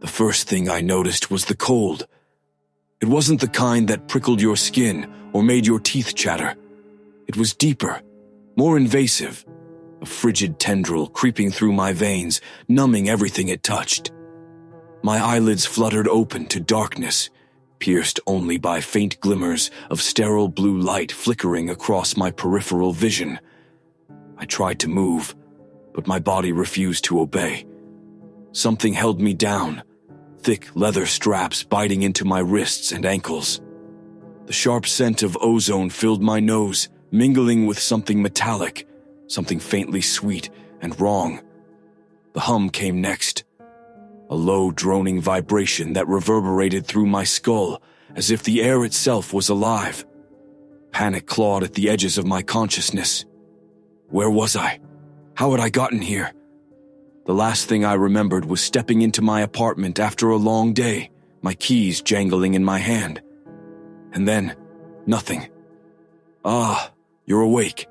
The first thing I noticed was the cold. It wasn't the kind that prickled your skin or made your teeth chatter. It was deeper, more invasive, a frigid tendril creeping through my veins, numbing everything it touched. My eyelids fluttered open to darkness, pierced only by faint glimmers of sterile blue light flickering across my peripheral vision. I tried to move, but my body refused to obey. Something held me down, thick leather straps biting into my wrists and ankles. The sharp scent of ozone filled my nose, mingling with something metallic, something faintly sweet and wrong. The hum came next, a low droning vibration that reverberated through my skull as if the air itself was alive. Panic clawed at the edges of my consciousness. Where was I? How had I gotten here? The last thing I remembered was stepping into my apartment after a long day, my keys jangling in my hand. And then, nothing. "Ah, you're awake."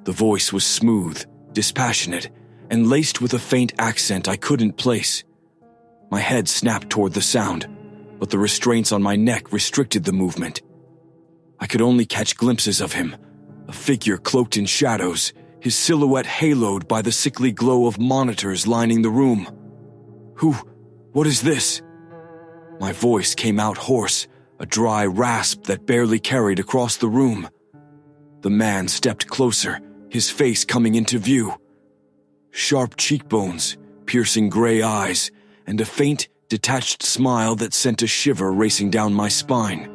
The voice was smooth, dispassionate, and laced with a faint accent I couldn't place. My head snapped toward the sound, but the restraints on my neck restricted the movement. I could only catch glimpses of him, a figure cloaked in shadows, his silhouette haloed by the sickly glow of monitors lining the room. What is this?" My voice came out hoarse, a dry rasp that barely carried across the room. The man stepped closer, his face coming into view. Sharp cheekbones, piercing gray eyes, and a faint, detached smile that sent a shiver racing down my spine.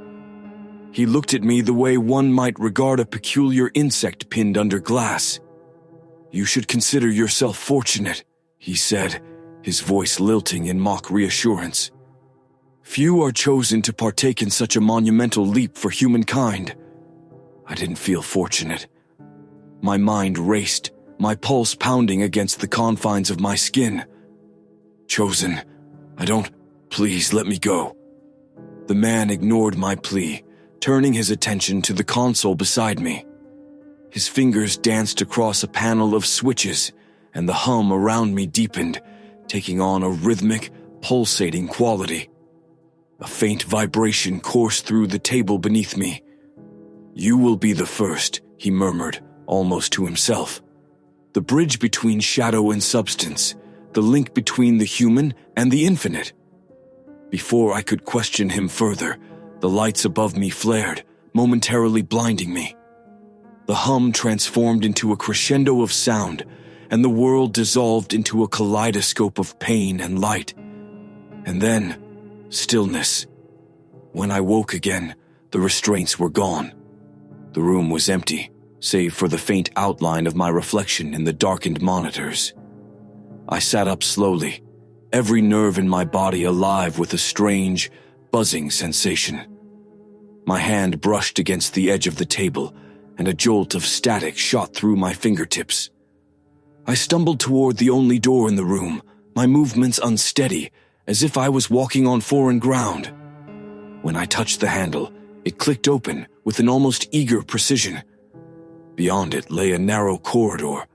He looked at me the way one might regard a peculiar insect pinned under glass. "You should consider yourself fortunate," he said, his voice lilting in mock reassurance. "Few are chosen to partake in such a monumental leap for humankind." I didn't feel fortunate. My mind raced, my pulse pounding against the confines of my skin. "Chosen, please let me go." The man ignored my plea, turning his attention to the console beside me. His fingers danced across a panel of switches, and the hum around me deepened, taking on a rhythmic, pulsating quality. A faint vibration coursed through the table beneath me. "You will be the first," he murmured, almost to himself. "The bridge between shadow and substance, the link between the human and the infinite." Before I could question him further, the lights above me flared, momentarily blinding me. The hum transformed into a crescendo of sound, and the world dissolved into a kaleidoscope of pain and light. And then, stillness. When I woke again, the restraints were gone. The room was empty, save for the faint outline of my reflection in the darkened monitors. I sat up slowly, every nerve in my body alive with a strange, buzzing sensation. My hand brushed against the edge of the table, and a jolt of static shot through my fingertips. I stumbled toward the only door in the room, my movements unsteady, as if I was walking on foreign ground. When I touched the handle, it clicked open with an almost eager precision. Beyond it lay a narrow corridor,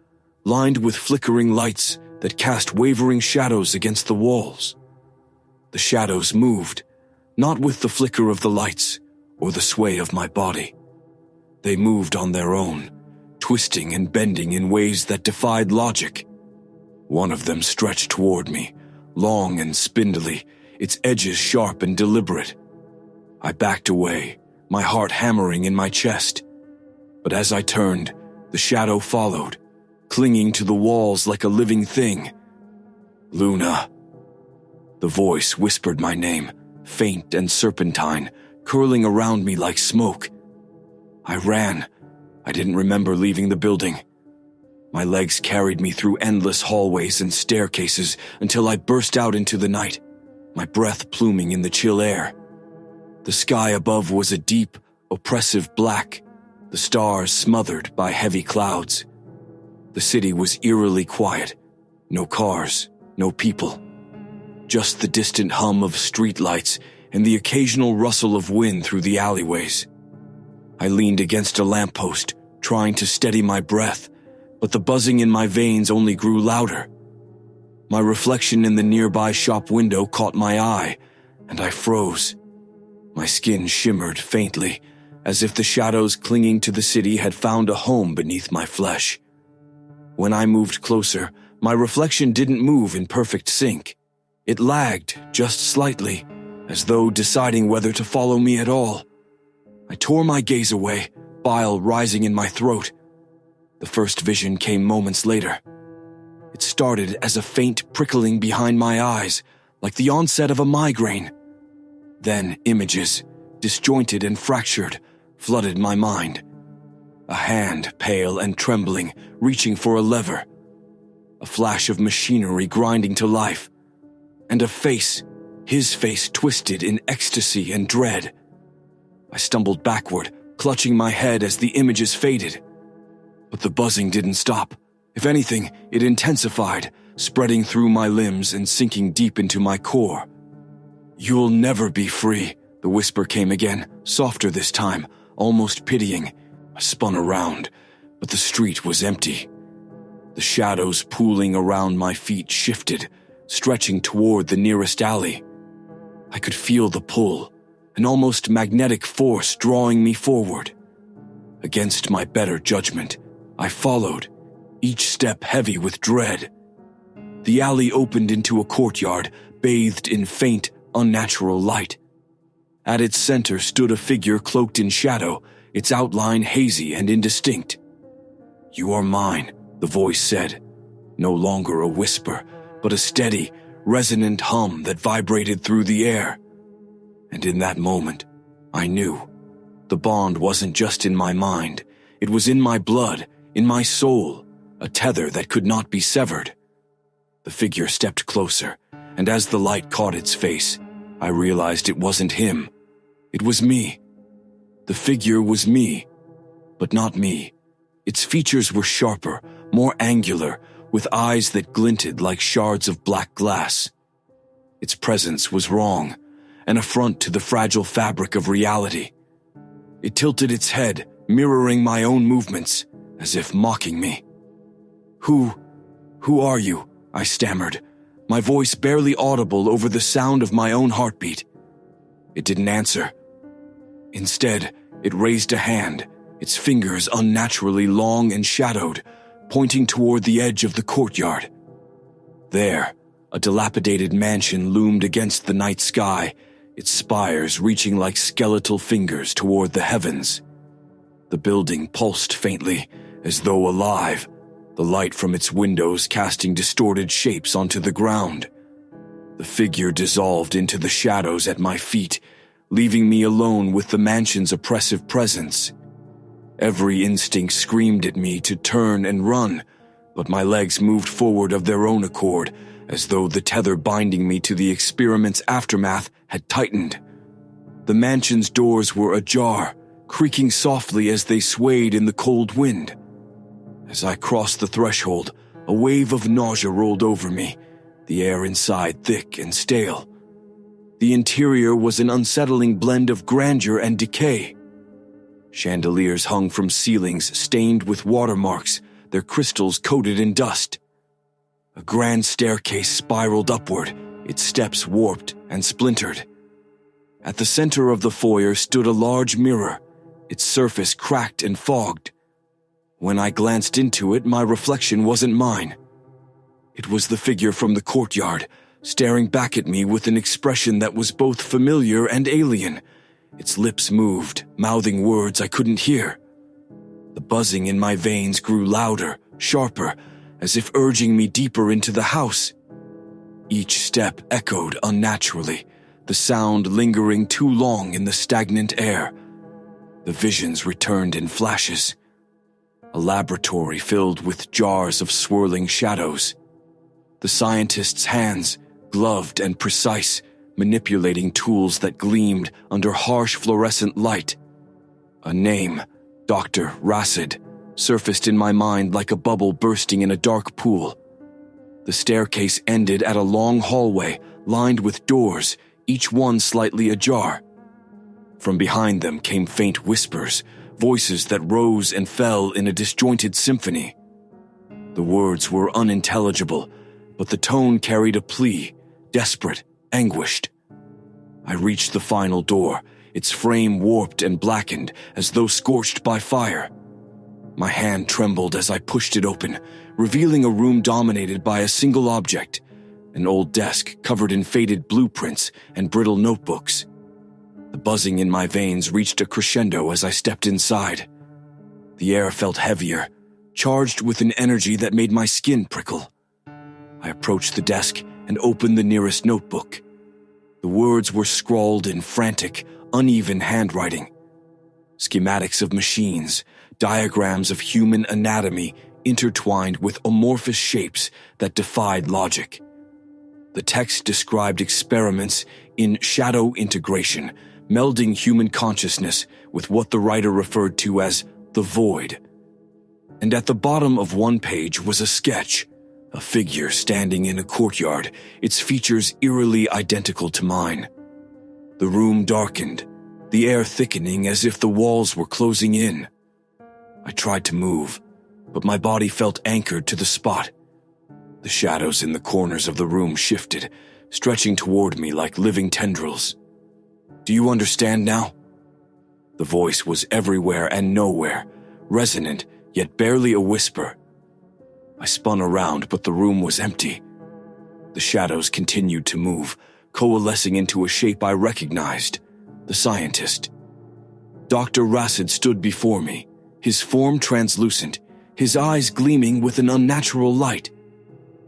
lined with flickering lights that cast wavering shadows against the walls. The shadows moved, not with the flicker of the lights or the sway of my body. They moved on their own, twisting and bending in ways that defied logic. One of them stretched toward me, long and spindly, its edges sharp and deliberate. I backed away, my heart hammering in my chest. But as I turned, the shadow followed, clinging to the walls like a living thing. "Luna." The voice whispered my name, faint and serpentine, curling around me like smoke. I ran. I didn't remember leaving the building. My legs carried me through endless hallways and staircases until I burst out into the night, my breath pluming in the chill air. The sky above was a deep, oppressive black, the stars smothered by heavy clouds. The city was eerily quiet. No cars, no people. Just the distant hum of streetlights and the occasional rustle of wind through the alleyways. I leaned against a lamppost, trying to steady my breath, but the buzzing in my veins only grew louder. My reflection in the nearby shop window caught my eye, and I froze. My skin shimmered faintly, as if the shadows clinging to the city had found a home beneath my flesh. When I moved closer, my reflection didn't move in perfect sync. It lagged just slightly, as though deciding whether to follow me at all. I tore my gaze away, bile rising in my throat. The first vision came moments later. It started as a faint prickling behind my eyes, like the onset of a migraine. Then images, disjointed and fractured, flooded my mind. A hand, pale and trembling, reaching for a lever. A flash of machinery grinding to life. And a face, his face twisted in ecstasy and dread. I stumbled backward, clutching my head as the images faded. But the buzzing didn't stop. If anything, it intensified, spreading through my limbs and sinking deep into my core. "You'll never be free," the whisper came again, softer this time, almost pitying. I spun around, but the street was empty. The shadows pooling around my feet shifted, stretching toward the nearest alley. I could feel the pull, an almost magnetic force drawing me forward. Against my better judgment, I followed, each step heavy with dread. The alley opened into a courtyard, bathed in faint, unnatural light. At its center stood a figure cloaked in shadow, its outline hazy and indistinct. "You are mine," the voice said, no longer a whisper, but a steady, resonant hum that vibrated through the air. And in that moment, I knew. The bond wasn't just in my mind, it was in my blood, in my soul, a tether that could not be severed. The figure stepped closer, and as the light caught its face, I realized it wasn't him. It was me. The figure was me, but not me. Its features were sharper, more angular, with eyes that glinted like shards of black glass. Its presence was wrong, an affront to the fragile fabric of reality. It tilted its head, mirroring my own movements, as if mocking me. Who are you?" I stammered, my voice barely audible over the sound of my own heartbeat. It didn't answer. Instead, it raised a hand, its fingers unnaturally long and shadowed, pointing toward the edge of the courtyard. There, a dilapidated mansion loomed against the night sky, its spires reaching like skeletal fingers toward the heavens. The building pulsed faintly, as though alive, the light from its windows casting distorted shapes onto the ground. The figure dissolved into the shadows at my feet, leaving me alone with the mansion's oppressive presence. Every instinct screamed at me to turn and run, but my legs moved forward of their own accord, as though the tether binding me to the experiment's aftermath had tightened. The mansion's doors were ajar, creaking softly as they swayed in the cold wind. As I crossed the threshold, a wave of nausea rolled over me, the air inside thick and stale. The interior was an unsettling blend of grandeur and decay. Chandeliers hung from ceilings stained with watermarks, their crystals coated in dust. A grand staircase spiraled upward, its steps warped and splintered. At the center of the foyer stood a large mirror, its surface cracked and fogged. When I glanced into it, my reflection wasn't mine. It was the figure from the courtyard, staring back at me with an expression that was both familiar and alien. Its lips moved, mouthing words I couldn't hear. The buzzing in my veins grew louder, sharper, as if urging me deeper into the house. Each step echoed unnaturally, the sound lingering too long in the stagnant air. The visions returned in flashes. A laboratory filled with jars of swirling shadows. The scientist's hands, gloved and precise, manipulating tools that gleamed under harsh fluorescent light. A name, Dr. Racid, surfaced in my mind like a bubble bursting in a dark pool. The staircase ended at a long hallway lined with doors, each one slightly ajar. From behind them came faint whispers, voices that rose and fell in a disjointed symphony. The words were unintelligible, but the tone carried a plea, desperate, anguished. I reached the final door, its frame warped and blackened as though scorched by fire. My hand trembled as I pushed it open, revealing a room dominated by a single object, an old desk covered in faded blueprints and brittle notebooks. The buzzing in my veins reached a crescendo as I stepped inside. The air felt heavier, charged with an energy that made my skin prickle. I approached the desk and opened the nearest notebook. The words were scrawled in frantic, uneven handwriting. Schematics of machines, diagrams of human anatomy intertwined with amorphous shapes that defied logic. The text described experiments in shadow integration, melding human consciousness with what the writer referred to as the void. And at the bottom of one page was a sketch, a figure standing in a courtyard, its features eerily identical to mine. The room darkened, the air thickening as if the walls were closing in. I tried to move, but my body felt anchored to the spot. The shadows in the corners of the room shifted, stretching toward me like living tendrils. "Do you understand now?" The voice was everywhere and nowhere, resonant, yet barely a whisper. I spun around, but the room was empty. The shadows continued to move, coalescing into a shape I recognized, the scientist. Dr. Racid stood before me, his form translucent, his eyes gleaming with an unnatural light.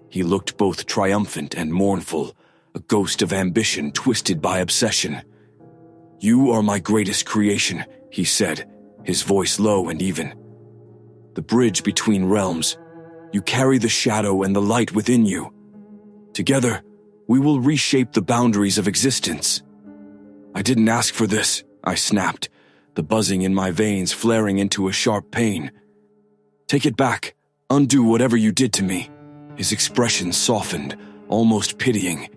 He looked both triumphant and mournful, a ghost of ambition twisted by obsession. "You are my greatest creation," he said, his voice low and even. "The bridge between realms. You carry the shadow and the light within you. Together, we will reshape the boundaries of existence." "I didn't ask for this," I snapped, the buzzing in my veins flaring into a sharp pain. "Take it back. Undo whatever you did to me." His expression softened, almost pitying.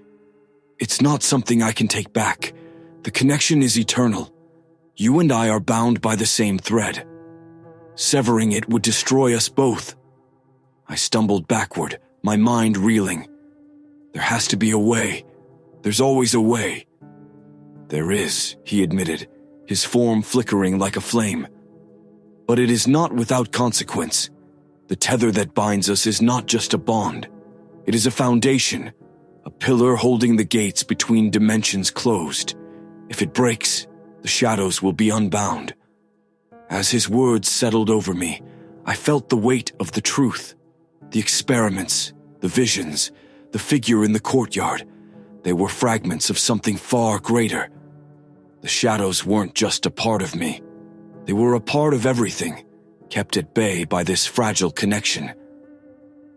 "It's not something I can take back. The connection is eternal. You and I are bound by the same thread. Severing it would destroy us both." I stumbled backward, my mind reeling. "There has to be a way. There's always a way." "There is," he admitted, his form flickering like a flame. "But it is not without consequence. The tether that binds us is not just a bond. It is a foundation, a pillar holding the gates between dimensions closed. If it breaks, the shadows will be unbound." As his words settled over me, I felt the weight of the truth. The experiments, the visions, the figure in the courtyard, they were fragments of something far greater. The shadows weren't just a part of me. They were a part of everything, kept at bay by this fragile connection.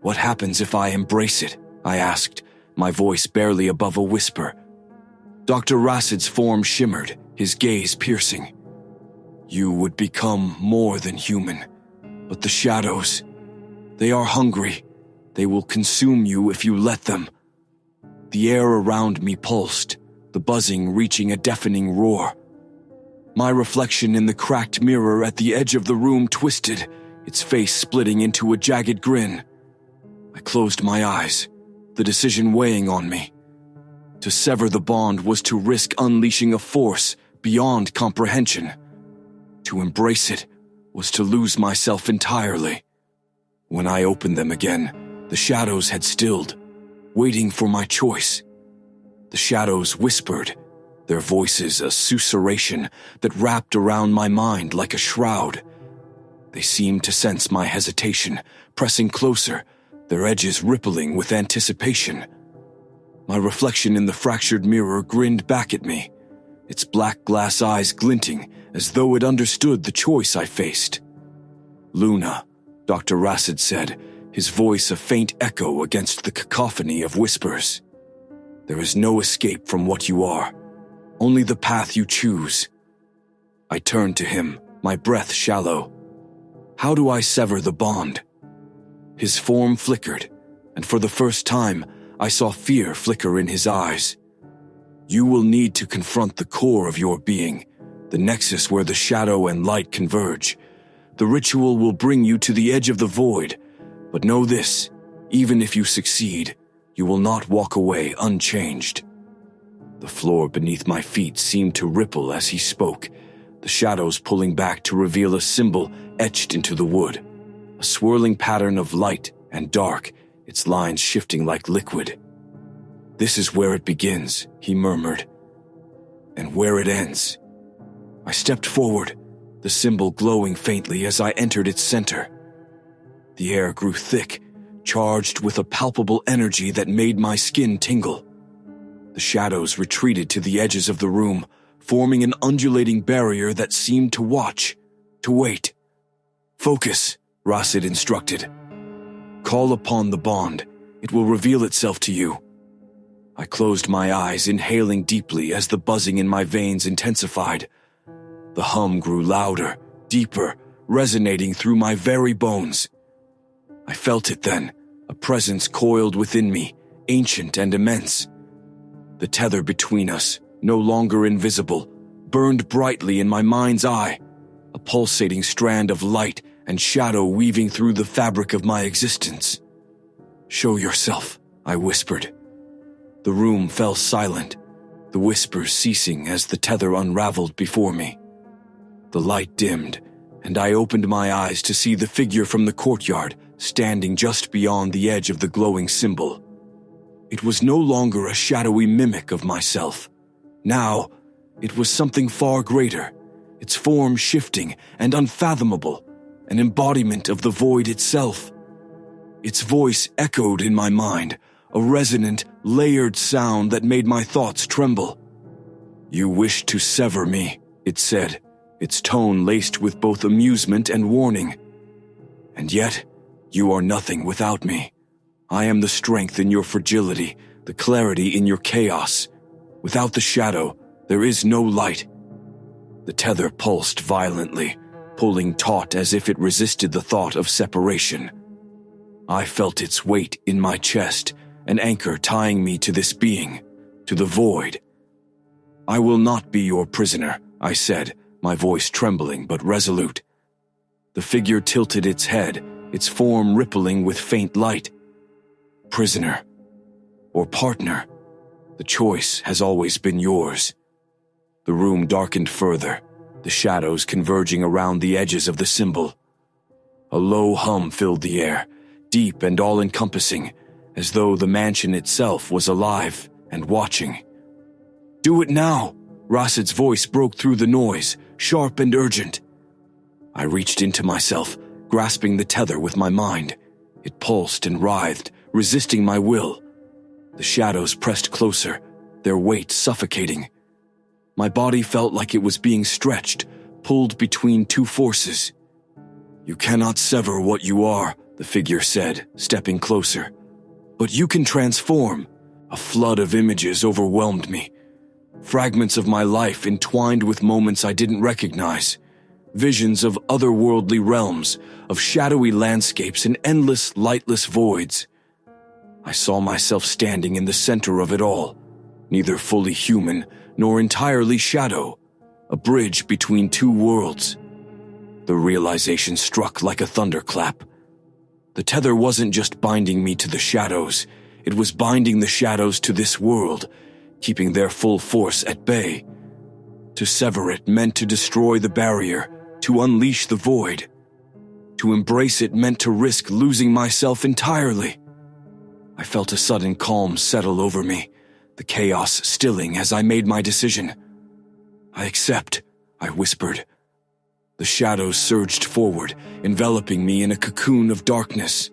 "What happens if I embrace it?" I asked, my voice barely above a whisper. Dr. Racid's form shimmered, his gaze piercing. "You would become more than human. But the shadows, they are hungry. They will consume you if you let them." The air around me pulsed, the buzzing reaching a deafening roar. My reflection in the cracked mirror at the edge of the room twisted, its face splitting into a jagged grin. I closed my eyes, the decision weighing on me. To sever the bond was to risk unleashing a force beyond comprehension. To embrace it was to lose myself entirely. When I opened them again, the shadows had stilled, waiting for my choice. The shadows whispered, their voices a susurration that wrapped around my mind like a shroud. They seemed to sense my hesitation, pressing closer, their edges rippling with anticipation. My reflection in the fractured mirror grinned back at me, its black glass eyes glinting as though it understood the choice I faced. "Luna," Dr. Racid said, his voice a faint echo against the cacophony of whispers. "There is no escape from what you are, only the path you choose." I turned to him, my breath shallow. "How do I sever the bond?" His form flickered, and for the first time, I saw fear flicker in his eyes. "You will need to confront the core of your being, the nexus where the shadow and light converge. The ritual will bring you to the edge of the void, but know this, even if you succeed, You will not walk away unchanged." The floor beneath my feet seemed to ripple as he spoke, the shadows pulling back to reveal a symbol etched into the wood, a swirling pattern of light and dark, its lines shifting like liquid. "This is where it begins," he murmured, "and where it ends." I stepped forward, the symbol glowing faintly as I entered its center. The air grew thick, charged with a palpable energy that made my skin tingle. The shadows retreated to the edges of the room, forming an undulating barrier that seemed to watch, to wait. "Focus," Rasid instructed. "Call upon the bond. It will reveal itself to you." I closed my eyes, inhaling deeply as the buzzing in my veins intensified. The hum grew louder, deeper, resonating through my very bones. I felt it then, a presence coiled within me, ancient and immense. The tether between us, no longer invisible, burned brightly in my mind's eye, a pulsating strand of light and shadow weaving through the fabric of my existence. "Show yourself," I whispered. The room fell silent, the whispers ceasing as the tether unraveled before me. The light dimmed, and I opened my eyes to see the figure from the courtyard standing just beyond the edge of the glowing symbol. It was no longer a shadowy mimic of myself. Now, it was something far greater, its form shifting and unfathomable, an embodiment of the void itself. Its voice echoed in my mind, a resonant, layered sound that made my thoughts tremble. "You wish to sever me," it said, its tone laced with both amusement and warning. "And yet, you are nothing without me. I am the strength in your fragility, the clarity in your chaos. Without the shadow, there is no light." The tether pulsed violently, pulling taut as if it resisted the thought of separation. I felt its weight in my chest, an anchor tying me to this being, to the void. "I will not be your prisoner," I said, my voice trembling but resolute. The figure tilted its head, its form rippling with faint light. "Prisoner or partner, the choice has always been yours." The room darkened further, the shadows converging around the edges of the symbol. A low hum filled the air, deep and all-encompassing, as though the mansion itself was alive and watching. "Do it now!" Rasid's voice broke through the noise, sharp and urgent. I reached into myself, grasping the tether with my mind. It pulsed and writhed, resisting my will. The shadows pressed closer, their weight suffocating. My body felt like it was being stretched, pulled between two forces. "You cannot sever what you are," the figure said, stepping closer. "But you can transform." A flood of images overwhelmed me. Fragments of my life entwined with moments I didn't recognize. Visions of otherworldly realms, of shadowy landscapes and endless, lightless voids. I saw myself standing in the center of it all, neither fully human nor entirely shadow, a bridge between two worlds. The realization struck like a thunderclap. The tether wasn't just binding me to the shadows, it was binding the shadows to this world, keeping their full force at bay. To sever it meant to destroy the barrier, to unleash the void. To embrace it meant to risk losing myself entirely. I felt a sudden calm settle over me, the chaos stilling as I made my decision. "I accept," I whispered. The shadows surged forward, enveloping me in a cocoon of darkness.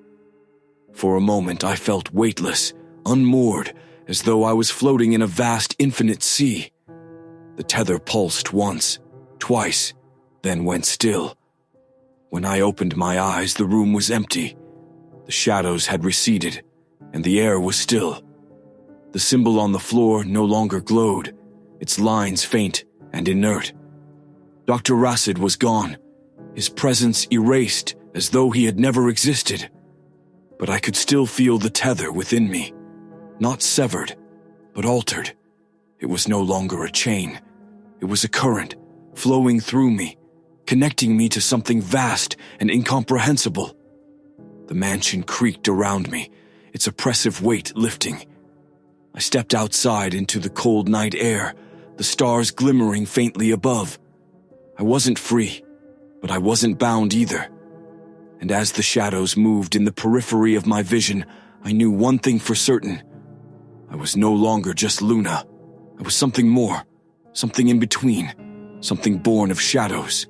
For a moment I felt weightless, unmoored, as though I was floating in a vast, infinite sea. The tether pulsed once, twice, then went still. When I opened my eyes, the room was empty. The shadows had receded, and the air was still. The symbol on the floor no longer glowed, its lines faint and inert. Dr. Rasid was gone, his presence erased as though he had never existed. But I could still feel the tether within me, not severed, but altered. It was no longer a chain. It was a current, flowing through me, connecting me to something vast and incomprehensible. The mansion creaked around me, its oppressive weight lifting. I stepped outside into the cold night air, the stars glimmering faintly above. I wasn't free, but I wasn't bound either. And as the shadows moved in the periphery of my vision, I knew one thing for certain. I was no longer just Luna. I was something more, something in between, something born of shadows.